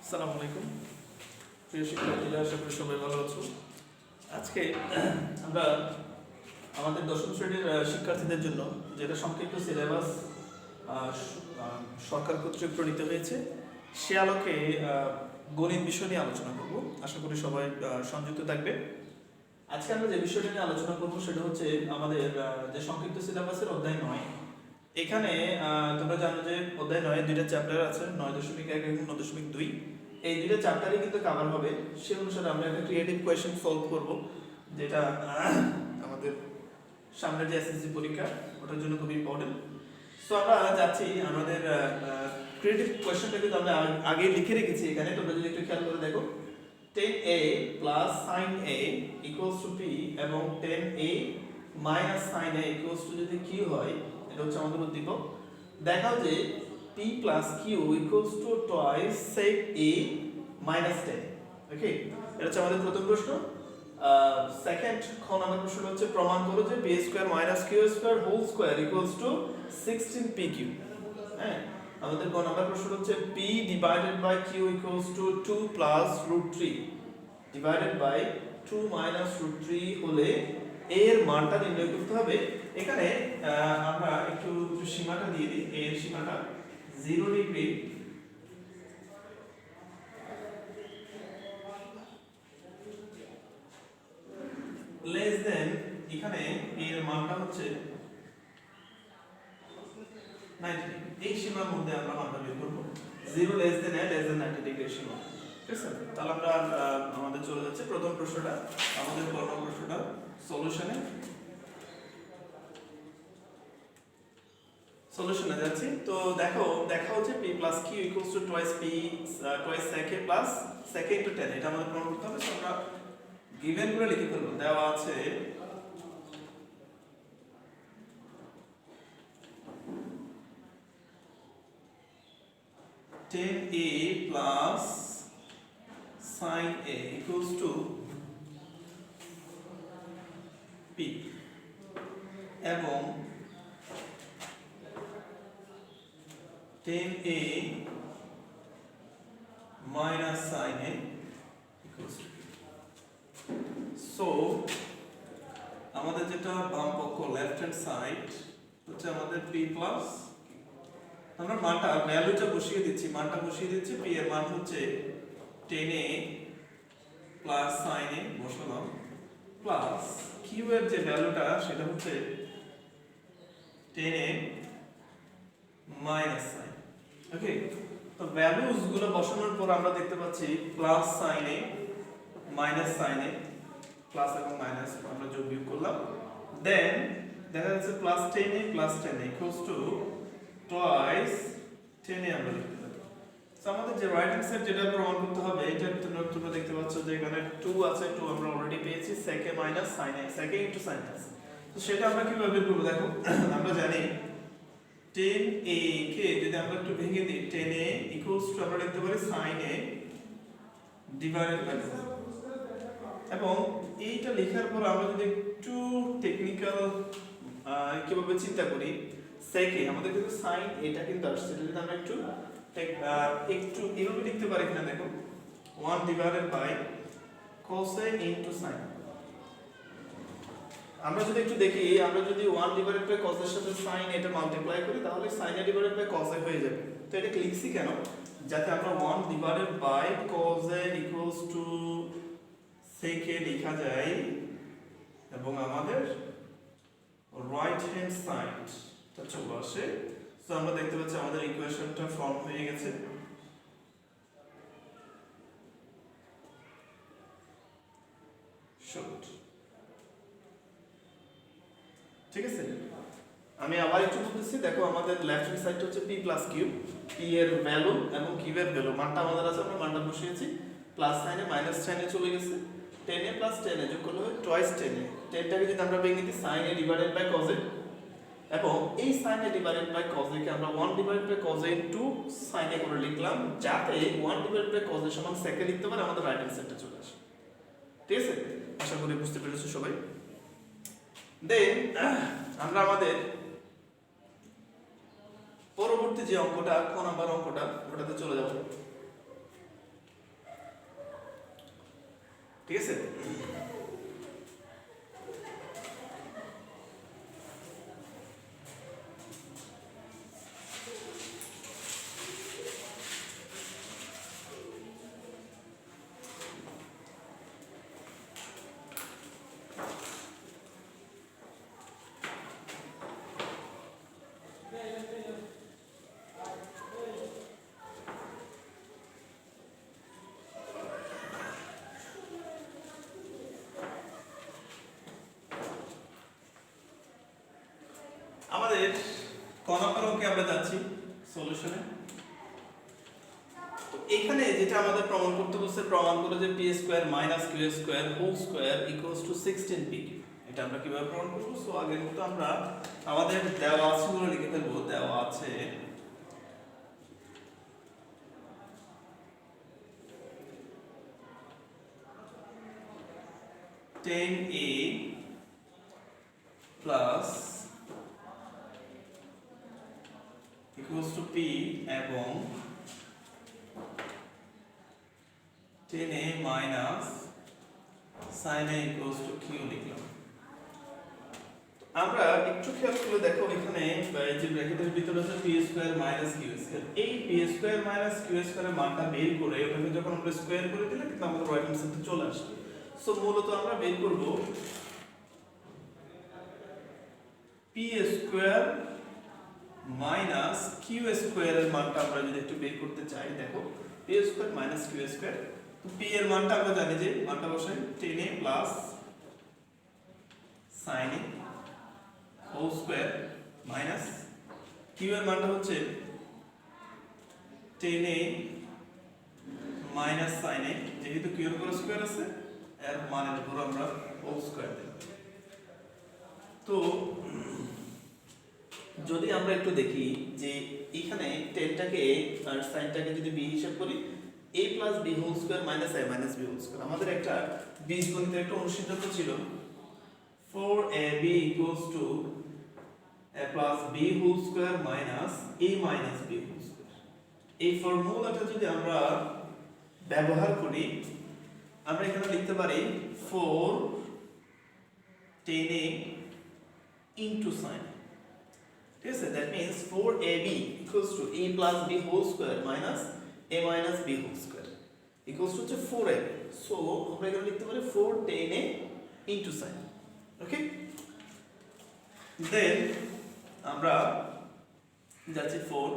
আসসালামু আলাইকুম প্রিয় শিক্ষার্থীরা, আশা করি সবাই ভালো আছো। আজকে আমরা আমাদের দশম শ্রেণীর শিক্ষার্থীদের জন্য যেটা সংক্ষিপ্ত সিলেবাস সরকার কর্তৃক প্রণীত হয়েছে সে আলোকে গণিত বিষয় নিয়ে আলোচনা করব। আশা করি সবাই সংযুক্ত থাকবে। আজকে আমরা যে বিষয়টা নিয়ে আলোচনা করব সেটা হচ্ছে আমাদের যে সংক্ষিপ্ত সিলেবাসের অধ্যায় 9। এখানে তোমরা জানো যে অধ্যায় 9 দুইটা চ্যাপ্টার আছে, 9.1 এবং 9.2। এই দুইটা চ্যাপ্টারই কিন্তু কভার হবে। সেই অনুসারে আমরা একটা ক্রিয়েটিভ কোয়েশ্চেন সলভ করব, যেটা আমাদের সামনে যে এসএসসি পরীক্ষা ওটার জন্য খুব ইম্পর্টেন্ট। সো আমরা যাচ্ছি আমাদের ক্রিয়েটিভ কোয়েশ্চেনটা কিন্তু আমরা আগে লিখে রেখেছি এখানে। তোমরা যদি একটু খেয়াল করে দেখো, 10a plus sin a equals to p এবং 10a minus sin a equals to যদি q হয়, এটা হচ্ছে আমাদের উদ্দীপক। দেখাও যে p plus q equals to twice sec a minus 10। ওকে, এটা হচ্ছে আমাদের প্রথম প্রশ্ন। সেকেন্ড খ নাম্বার প্রশ্ন হচ্ছে প্রমাণ করো যে b square minus q square whole square equals to 16pq। হ্যাঁ, আমাদের গ নাম্বার প্রশ্ন হচ্ছে p divided by q equals to 2 plus root 3 divided by 2 minus root 3 হলে a এর মানটা নির্ণয় করতে হবে। এখানে আমরা একটু সীমাটা দিয়ে দিই। a এর সীমাটা 0 ডিগ্রি লেস দেন, এখানে a এর মানটা হচ্ছে 90 ডিগ্রি। এই সীমার মধ্যে আমরা মানটা বের করব। 0 less than a less than 90 degree সীমা। ঠিক আছে, তাহলে আমরা আমাদের চলে যাচ্ছে প্রথম প্রশ্নটা, আমাদের প্রথম প্রশ্নটা সলিউশনে যাচ্ছি। তো দেখা হচ্ছে p plus q equals to twice sec a plus sec a into 10। এটা আমাদের প্রমাণ করতে হবে। সো আমরা গিভেন করে লিখে ফেলবো। দেওয়া আছে (10a plus sin a equals to p) এবং 10a minus sin a equals to p। So আমাদের যেটা বাম পক্ষ লেফট হ্যান্ড সাইড হচ্ছে আমাদের p প্লাস, আমরা মানটা ভ্যালুটা বসিয়ে দিচ্ছি, p এর মান হচ্ছে 10a প্লাস sin a বসালাম, প্লাস q এর যে ভ্যালুটা সেটা হচ্ছে 10a মাইনাস sin। ওকে, তো ভ্যালুস গুলো বসানোর পর আমরা দেখতে পাচ্ছি plus sin a minus sin a, plus এবং মাইনাস আমরা যোগ বিয়োগ করলাম। দেন দেখা যাচ্ছে plus 10a plus 10a equals to twice 10a আমরা লিখতে পারি। সো আমাদের যে রাইট হ্যান্ড সাইড যেটা প্রমাণ করতে হবে, এটা তোমরা দেখতে পাচ্ছ যে এখানে 2 আছে, 2 আমরা অলরেডি পেয়েছি, sec a minus sin a, sec a into sin a। তো সেটা আমরা কিভাবে বের করব? দেখো, আমরা জানি 10a কে যদি আমরা একটু ভেঙে দিই, 10a ইকুয়ালস টু আমরা লিখতে পারি sin a ডিভাইডেড বাই 4। এবং এইটা লেখার পর আমরা যদি একটু টেকনিক্যাল কিভাবে চিন্তা করি, sec a আমাদের কিন্তু sin এটা কিন্তু আসছে, যদি আমরা একটু এভাবে লিখতে পারি কিনা দেখো, 1 divided by cos a into sin। আমরা যদি একটু দেখি, আমরা যদি 1 ডিভাইডেড বাই cos এর সাথে sin এটা মাল্টিপ্লাই করি তাহলে sin a divided by cos a হয়ে যাবে। তো এটা লিখছি কেন? যাতে আমরা 1 divided by cos a equals to sec a লেখা যায় এবং আমাদের রাইট হ্যান্ড সাইডটা চলে আসে। সো আমরা দেখতে পাচ্ছি আমাদের ইকুয়েশনটা ফর্ম হয়ে গেছে। শর্ট, ঠিক আছে। আমি আবার একটু বলতেছি, দেখো আমাদের লেফট হ্যান্ড সাইডটা হচ্ছে p plus q, p এর ভ্যালু এবং q এর ভ্যালু মানটা আমাদের আছে, আমরা মানটা বসিয়েছি। প্লাস সাইনে মাইনাস সাইনে চলে গেছে, 10a plus 10a যোগ করলে হয় টুয়াইস 10a। 10টাকে যদি আমরা ভেঙে দিই sin a divided by cos a, এবং এই sin a divided by cos a কে আমরা 1 divided by cos a into sin a করে লিখলাম, যাতে 1 ডিভাইডেড বাই cos a সমান sec a লিখতে পারে, আমাদের রাইট হ্যান্ড সাইডটা চলে আসে। ঠিক আছে, আশা করি বুঝতে পেরেছো সবাই। দেন আমরা আমাদের পরবর্তী যে অঙ্কটা ক নাম্বার অঙ্কটা ওটাতে চলে যাব। ঠিক আছে? আমাদের ক নম্বর অঙ্কে আমরা যাচ্ছি সলিউশনে। তো এখানে যেটা আমাদের প্রমাণ করতে বলছে, প্রমাণ করে যে P square minus Q square whole square equals to 16 P Q. এটা আমরা কিভাবে প্রমাণ করব? সো আগের মতো আমরা আমাদের দেওয়া আছে গুলো লিখে ফেলবো। দেওয়া আছে 10a plus equals to p এবং 10a minus sin a equals to q লিখলাম। আমরা একটু খেয়াল করে দেখো এখানে যে ব্র্যাকেটের ভিতরে আছে p square minus q square. এই p স্কয়ার মাইনাস q স্কয়ারের মানটা বের করে ওটাকে যখন আমরা স্কয়ার করে দিলে কিন্তু আমাদের রাইট হ্যান্ড সাইডে চলে আসবে। সো মূলত আমরা বের করব p স্কয়ার মাইনাস কিউ স্কয়ারের মানটা আমরা যদি একটু বের করতে চাই, দেখো P square minus Q square. তো পি এর মানটা আমরা জানি যে মানটা বসাই 10a plus sin a whole square minus Q এর মানটা হচ্ছে 10a মাইনাস sin a, যেহেতু কিউ এর উপর স্কয়ার আছে এর মানের উপর আমরা হোল স্কয়ার দিলাম। তো যদি আমরা একটু দেখি যে এখানে 10টাকে আর সাইনটাকে যদি b হিসাব করি a plus b whole square minus a minus b whole square. আমাদের একটা বীজগণিতের একটা অনুসিদ্ধান্ত ছিল 4ab equals to a plus b whole square minus a minus b whole square. এই ফর্মুলাটা যদি আমরা ব্যবহার করি আমরা এখানে লিখতে পারি 4 10a into sin a। ঠিক আছে? That means 4ab equals to a plus b whole square minus a minus b whole square equals to 4ab. So আমরা এখানে লিখতে পারি 4 10a into sin। ওকে, দেন আমরা যাচ্ছি 4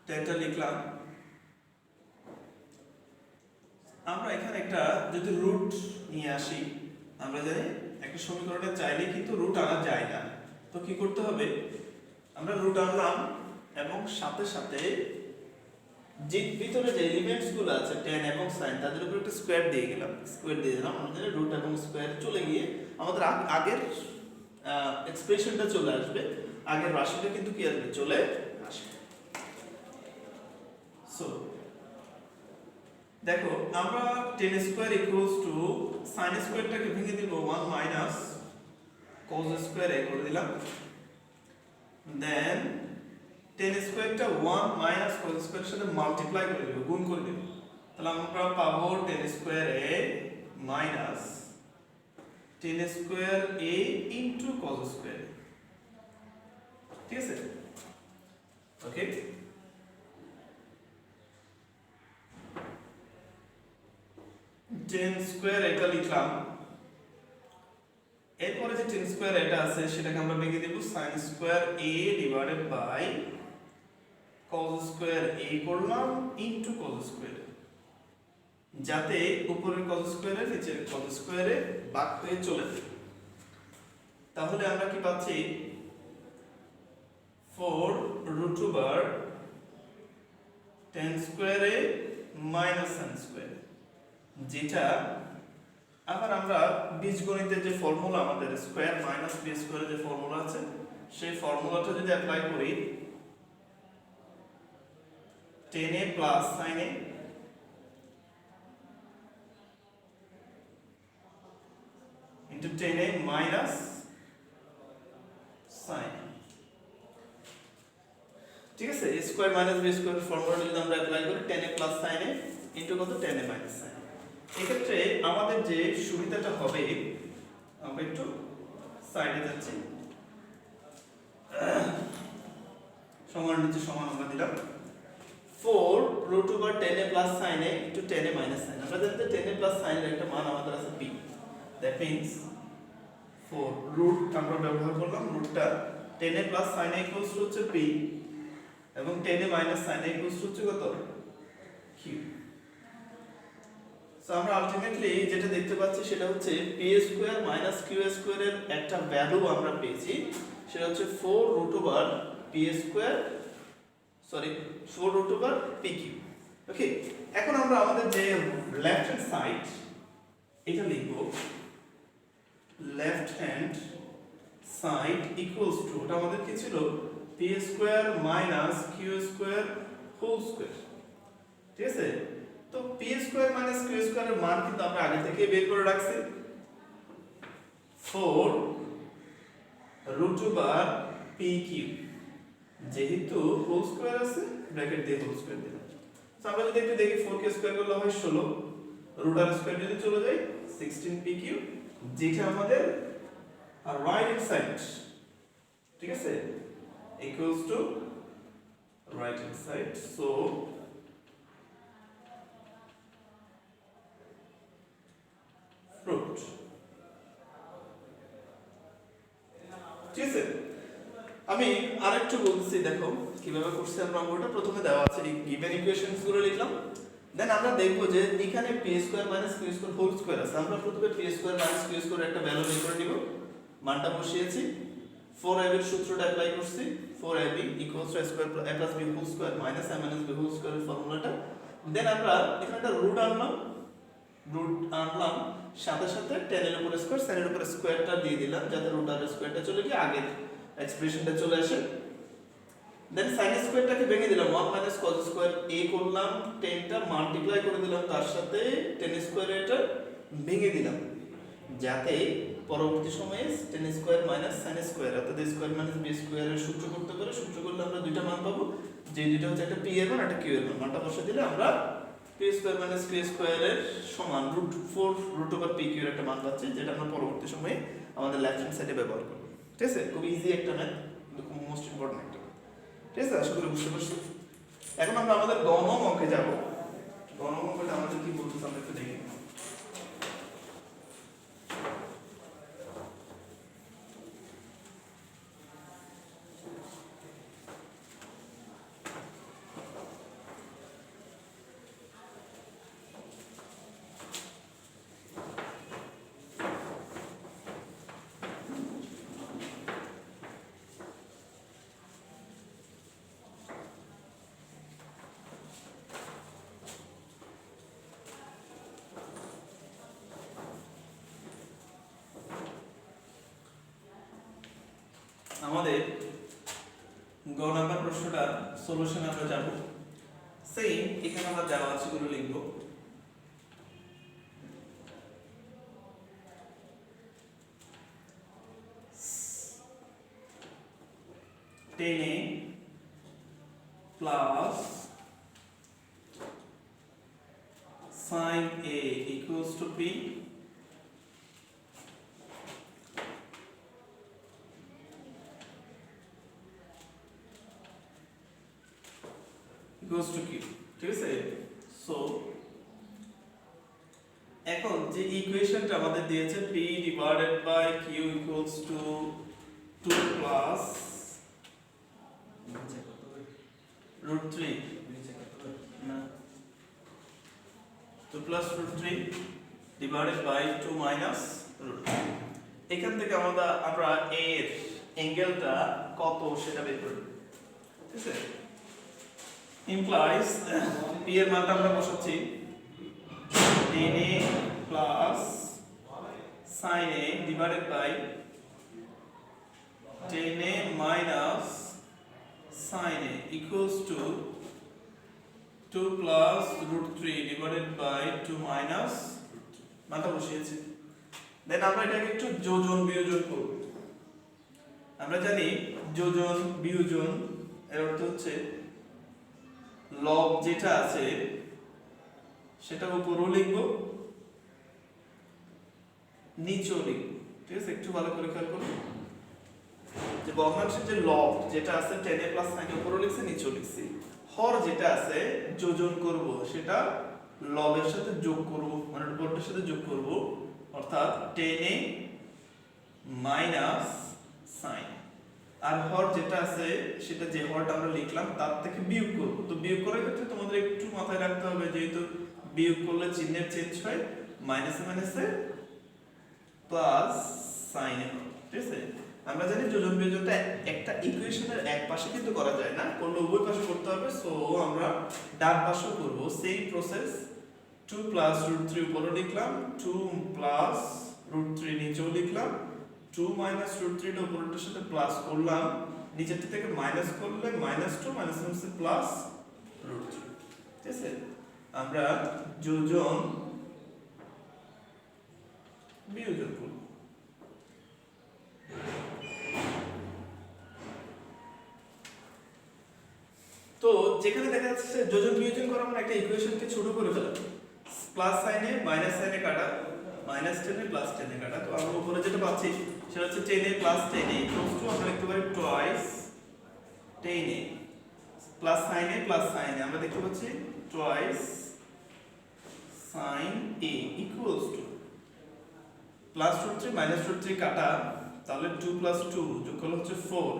10টা লিখলাম। আমরা এখানে একটা যদি রুট নিয়ে আসি, আমরা জানি একটা সমীকরণে চাইলে কিন্তু রুট আনা যায় না। তো কি করতে হবে? আমরা রুট আনলাম এবং সাথে সাথে যে ভিতরে যে এলিমেন্টস গুলো আছে tan এবং sin তাদের উপর একটা স্কয়ার দিয়ে গেলাম। স্কয়ার দিয়ে দিলাম, আমাদের রুট এবং স্কয়ার চলে গিয়ে আমাদের আগের এক্সপ্রেশনটা চলে আসবে, আগের রাশিটা কিন্তু কি আসবে? চলে আসবে। সো দেখো আমরা tan square equals two sin স্কয়ারটাকে ভেঙে দিব 1 মাইনাস cos স্কয়ার এ করে দিলাম। দেন tan স্কয়ারটা 1 মাইনাস cos স্কয়ারের সাথে মাল্টিপ্লাই করে দেব, গুণ করে দেব। তাহলে আমরা পাবো tan square a minus tan square a into cos square. ঠিক আছে? ওকে, tan স্কয়ার এটা লিখলাম। এরপরে যে tan স্কয়ার এটা আছে সেটাকে আমরা ভেঙে দেব sin square a divided by cos square a করলাম ইনটু cos স্কয়ার, যাতে উপরের cos স্কয়ারের নিচের cos স্কয়ারে ভাগ হয়ে চলে যায়। তাহলে আমরা কি পাচ্ছি? 4 root over tan square a minus sin square, যেটা আবার আমরা বীজগণিতের যে ফর্মুলা আমাদের স্কয়ার মাইনাস বি স্কয়ারের যে ফর্মুলা আছে সেই ফর্মুলাটা যদি অ্যাপ্লাই করি 10a plus sin a into 10a minus sin a। ঠিক আছে? a স্কয়ার মাইনাস b স্কয়ারের ফর্মুলা যদি আমরা অ্যাপ্লাই করি 10a plus sin a into কত? 10a minus sin a। এক্ষেত্রে আমাদের যে সুবিধাটা হবে, আমরা একটু সাইডে যাচ্ছি, সমান নিচে সমান আমরা দিলাম 4 root over 10a plus sin a into 10a minus sin। আমরা জানি যে 10a প্লাস sin এর একটা মান আমাদের আছে p, দ্যাট মিন্স 4 রুট আমরা ব্যবহার করলাম, রুটটা 10a plus sin a equals two হচ্ছে p এবং 10a minus sin a equals two হচ্ছে কত, q। সো আমরা আলটিমেটলি যেটা দেখতে পাচ্ছি সেটা হচ্ছে p square minus q square এর একটা ভ্যালু আমরা পেয়েছি, সেটা হচ্ছে 4 root over p square, sorry 4 root over pq। Okay, এখন আমরা আমাদের যে লেফট হ্যান্ড সাইড এটা লিখব, left hand side equals to, ওটা আমাদের কি ছিল, p square minus q square whole square. ঠিক আছে, তো p square minus q square এর মান কিন্তু আমরা আগে থেকে বের করে রাখছি, 4 রুট ওভার pq, যেহেতু হোল স্কয়ার আছে ব্র্যাকেট দিয়ে হোল স্কয়ার দিলাম। সো আমরা যদি একটু দেখি 4 কে স্কয়ার করলে হয় 16, রুট আর স্কয়ার যদি চলে যায় 16pq, যেটা আমাদের রাইট হ্যান্ড সাইড, ঠিক আছে, equals to right hand side. So root, ঠিক আছে। আমি আরেকটু বলছি, দেখো কিভাবে করছি আমরা অঙ্কটা। প্রথমে দেওয়া আছে গিভেন ইকুয়েশনস গুলো লিখলাম, দেন আমরা দেখব যে এখানে p square minus q square whole square আছে। আমরা প্রথমে p square minus q square একটা ভ্যালু বের করে নিব, মানটা বসিয়েছি, 4ab এর সূত্রটা অ্যাপ্লাই করছি, 4ab equals to a square a plus b whole square minus a minus b whole স্কয়ারের ফর্মুলাটা। দেন আমরা এখানে একটা রুট আনলাম, সাথে সাথে 10 এর উপর স্কয়ার sin এর উপর স্কয়ারটা দিয়ে দিলাম, যাতে রুট আর স্কয়ারটা চলে গিয়ে আগের এক্সপ্রেশনটা চলে আসে। দেন sin স্কয়ারটাকে ভেঙে দিলাম, 1 মাইনাস cos স্কয়ার a করলাম, 10 টা মাল্টিপ্লাই করে দিলাম, তার সাথে 10 স্কয়ার এটা ভেঙে দিলাম, যাতে পরবর্তী সময়ে 10 স্কয়ার মাইনাস sin স্কয়ার, অর্থাৎ a square minus b square এর সূত্র করতে পারে। সূত্র করলে আমরা দুইটা মান পাবো, যে দুইটা হচ্ছে একটা p এর মান একটা q এর মান। মানটা বসিয়ে দিলে আমরা p square minus q square এর সমান রুট 4 রুট ওভার pq এর একটা মান পাচ্ছি, যেটা আমরা পরবর্তী সময়ে আমাদের লেফট হ্যান্ড সাইডে ব্যবহার করব। ঠিক আছে, খুব ইজি একটা ম্যাথ, খুব মোস্ট ইম্পর্টেন্ট একটা। ঠিক আছে, আশা করি বুঝতে পারছি। এখন আমরা আমাদের গণম অঙ্কে যাব। গণম অঙ্কটা আমাদের কি বলতেছে আমরা একটু দেখি। আমাদের গ নাম্বার প্রশ্নটার সলিউশন আমরা যাব। সেম এখানে আমরা দেওয়া আছে গুলো লিখব। টেনে plus sin a equals to p equals to q। ঠিক আছে, সো এখন যে ইকুয়েশনটা আমাদের দিয়েছে p divided by q equals to 2 plus root 3 না 2 plus root 3 divided by 2 minus root 3। এখান থেকে আমরা a এর অ্যাঙ্গেলটা কত সেটা বের করব। ঠিক আছে, implies p এর মানটা আমরা বসাচ্ছি tan a plus sin a divided by tan a minus sin a equals to 2 plus root 3 divided by 2 minus মানটা বসিয়েছি। দেন আমরা এটাকে একটু যোজন বিয়োজন করব। আমরা জানি যোজন বিয়োজন এর অর্থ হচ্ছে লব যেটা আছে সেটা উপরেও লিখব নিচেও লিখবো। ঠিক আছে, একটু ভালো করে খেয়াল করুন যে ভগ্নাংশের যে লব যেটা আছে 10a প্লাস 9 উপরও লিখছি নিচেও লিখছি, হর যেটা আছে যোজন করব সেটা লবের সাথে যোগ করব, মানে উপরটার সাথে যোগ করব, অর্থাৎ 10a মাইনাস sin। আর হর যেটা আছে সেটা যে হরটা আমরা লিখলাম তার থেকে বিয়োগ করব। তো বিয়োগ করার ক্ষেত্রে তোমাদের একটু মাথায় রাখতে হবে, যেহেতু বিয়োগ করলে চিহ্নের চেঞ্জ হয়, মাইনাসে মাইনাসে প্লাস সাইনে হবে। ঠিক আছে, আমরা জানি যোজন বিয়োজনটা একটা ইকুয়েশনের এক পাশে কিন্তু করা যায় না, করলে উভয় পাশে করতে হবে। সো আমরা ডান পাশেও করব সেম প্রসেস। 2 প্লাস √3 উপরে লিখলাম, 2 প্লাস √3 নিচেও লিখলাম, 2 মাইনাস √3 টা উপরেরটার সাথে প্লাস করলাম, নিচেরটা থেকে মাইনাস করলে -2 মাইনাস প্লাস √3। ঠিক আছে, আমরা যোজন বিয়োজন করব। তো যেখানে দেখা যাচ্ছে যোজন বিয়োজন করা মানে একটা ইকুয়েশনকে ছোট করে ফেলা, প্লাস সাইনে মাইনাস সাইনে কাটা, মাইনাস 10 এ প্লাস 10 এ কাটা। তো আমরা উপরে যেটা পাচ্ছি সেটা হচ্ছে 10a plus 10a equals to আমরা লিখতে পারি twice 10a plus sin a plus sin a, আমরা দেখতে পাচ্ছি twice sin a equals two plus √3 minus √3 কাটা, তাহলে 2 প্লাস 2 যোগ করলে হচ্ছে 4,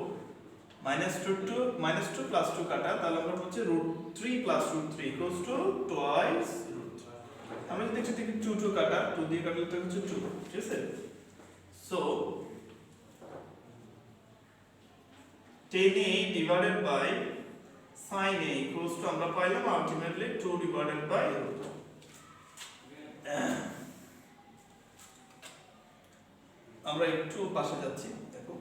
-2 প্লাস 2 কাটা, তাহলে আমরা হচ্ছে √3 প্লাস √3 ইকুয়ালস টু টুয়াইস √3। আমরা যদি দেখছি 2 কাটা, 2 দিয়ে কাটলে তো হচ্ছে 2। ঠিক আছে, so 10a divided by sin a equals to আমরা পাইলাম আলটিমেটলি 2 ডিভাইডেড বাই √3। আমরা একটু পাশে যাচ্ছি, দেখো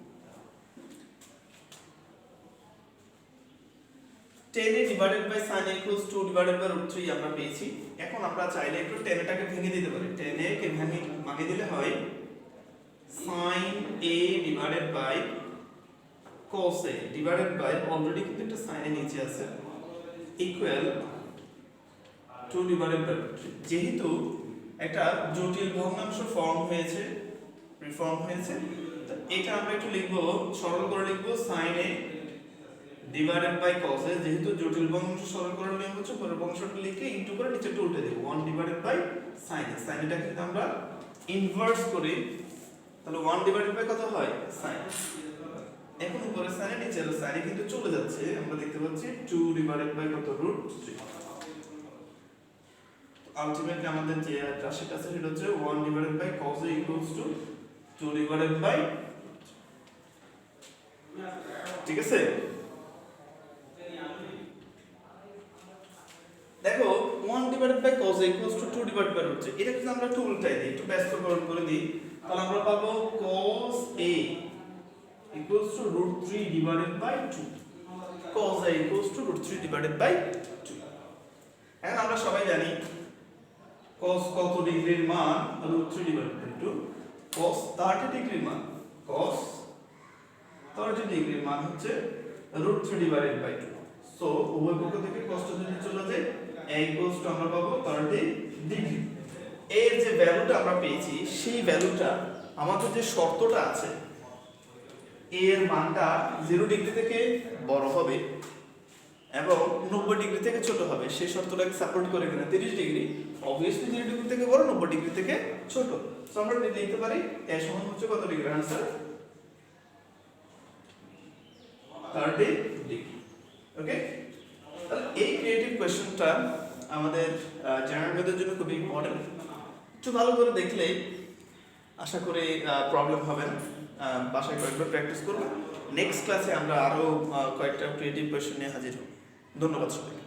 10a divided by sin a equals 2 divided by √3 আমরা পেয়েছি। এখন আমরা চাইলে একটু 10a টাকে ভেঙে দিতে পারি। 10a কে ভাঙিয়ে দিলে হয় sin a divided by cos a divided by, already কিন্তু একটা sin a নিচে আছে, ইকুয়াল 2 ডিভাইডেড বাই √3। যেহেতু একটা জটিল ভগ্নাংশ ফর্ম হয়েছে, রিফর্ম হয়েছে, তো এটা আমরা একটু লিখব, সরল করে লিখব sin a divided by cos a। যেহেতু জটিল ভগ্নাংশ সরল করার নিয়ম হচ্ছে পরের ভগ্নাংশটা লিখে ইনটু করে নিচেটা উল্টে দেব, 1 divided by sin a। sin এটা যদি আমরা ইনভার্স করি তাহলে 1 ডিভাইডেড বাই কত হয় sin। এখন উপরে sin এর নিচে sin এ কিন্তু চলে যাচ্ছে, আমরা দেখতে পাচ্ছি 2 ডিভাইডেড বাই কত √3। আলটিমেটলি আমাদের যে রাশিটা আছে সেটা হচ্ছে 1 divided by cos a equals to 2 divided by. ঠিক আছে, দেখো 1 divided by cos a equals to 2 divided by √3। এটা যদি আমরা একটু উল্টাই দিই, একটু ব্যস্তকরণ করে দিই, তাহলে আমরা পাবো cos a equals to √3 divided by 2। cos a equals to √3 divided by 2। এখন আমরা সবাই জানি cos কত ডিগ্রির মান √3 ডিভাইডেড বাই 2, cos 30 ডিগ্রির মান, cos 30 ডিগ্রির মান হচ্ছে √3 ডিভাইডেড বাই 2। সো উভয় পক্ষ থেকে cos টা যদি চলে যায় a ইকুয়ালস টু আমরা পাবো 30 ডিগ্রি। এর যে ভ্যালুটা আমরা পেয়েছি সেই ভ্যালুটা আমাদের যে শর্তটা আছে এর মানটা 0 ডিগ্রি থেকে বড় হবে এবং 90 ডিগ্রি থেকে ছোট হবে, সেই শর্তটাকে সাপোর্ট করে কিনা 30 ডিগ্রি, অবভিয়াসলি 0 ডিগ্রি থেকে বড়, 90 ডিগ্রি থেকে ছোট। সো আমরা লিখতে পারি a সমান হচ্ছে কত ডিগ্রি, आंसर 30 ডিগ্রি। ওকে, তাহলে এই ক্রিয়েটিভ কোশ্চেনটা আমাদের জেনারেল ম্যাথের জন্য খুব ইম্পর্টেন্ট। একটু ভালো করে দেখলে আশা করি প্রবলেম হবে না। বাসায় কয়েকবার প্র্যাকটিস করব। নেক্সট ক্লাসে আমরা আরো কয়েকটা ক্রিয়েটিভ কোশ্চেন নিয়ে হাজির হব। ধন্যবাদ সবাইকে।